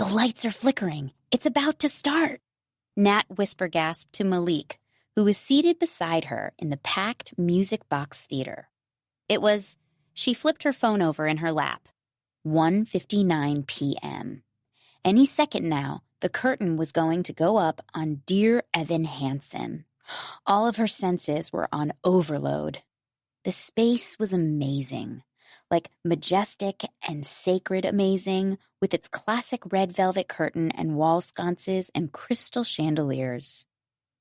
The lights are flickering. It's about to start. Nat whisper-gasped to Malik, who was seated beside her in the packed music box theater. She flipped her phone over in her lap. 1:59 p.m. Any second now, the curtain was going to go up on Dear Evan Hansen. All of her senses were on overload. The space was amazing, like majestic and sacred amazing, with its classic red velvet curtain and wall sconces and crystal chandeliers.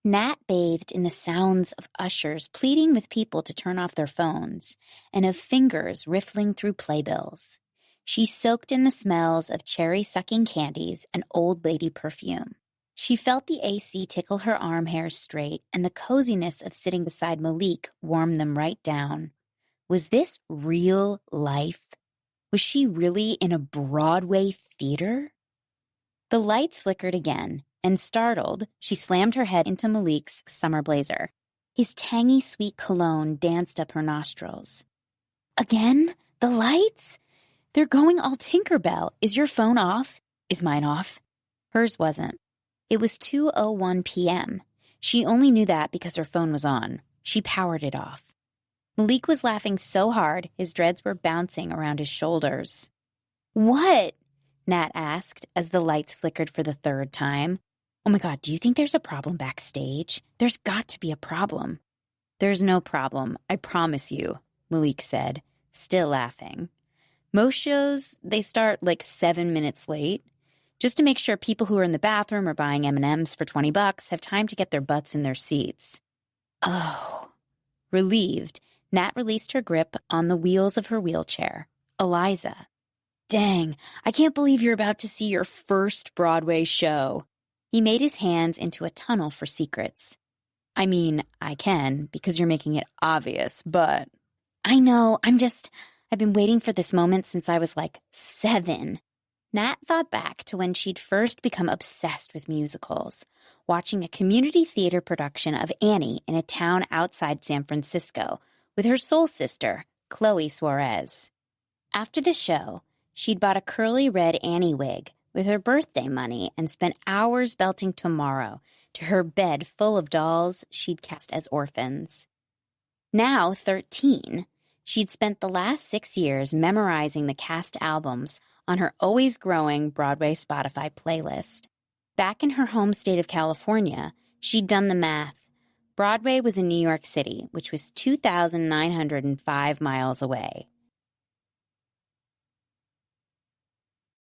Nat bathed in the sounds of ushers pleading with people to turn off their phones, and of fingers riffling through playbills. She soaked in the smells of cherry-sucking candies and old lady perfume. She felt the AC tickle her arm hairs straight, and the coziness of sitting beside Malik warm them right down. Was this real life? Was she really in a Broadway theater? The lights flickered again, and startled, she slammed her head into Malik's summer blazer. His tangy sweet cologne danced up her nostrils. Again? The lights? They're going all Tinkerbell. Is your phone off? Is mine off? Hers wasn't. It was 2:01 p.m. She only knew that because her phone was on. She powered it off. Malik was laughing so hard, his dreads were bouncing around his shoulders. What? Nat asked as the lights flickered for the third time. Oh my God, do you think there's a problem backstage? There's got to be a problem. There's no problem, I promise you, Malik said, still laughing. Most shows, they start like 7 minutes late, just to make sure people who are in the bathroom or buying M&Ms for $20 have time to get their butts in their seats. Oh. Relieved, Nat released her grip on the wheels of her wheelchair. Eliza. Dang, I can't believe you're about to see your first Broadway show. He made his hands into a tunnel for secrets. I mean, I can, because you're making it obvious, but... I know, I've been waiting for this moment since I was like 7. Nat thought back to when she'd first become obsessed with musicals, watching a community theater production of Annie in a town outside San Francisco with her soul sister, Chloe Suarez. After the show, she'd bought a curly red Annie wig with her birthday money and spent hours belting Tomorrow to her bed full of dolls she'd cast as orphans. Now 13, she'd spent the last 6 years memorizing the cast albums on her always-growing Broadway Spotify playlist. Back in her home state of California, she'd done the math. Broadway was in New York City, which was 2,905 miles away.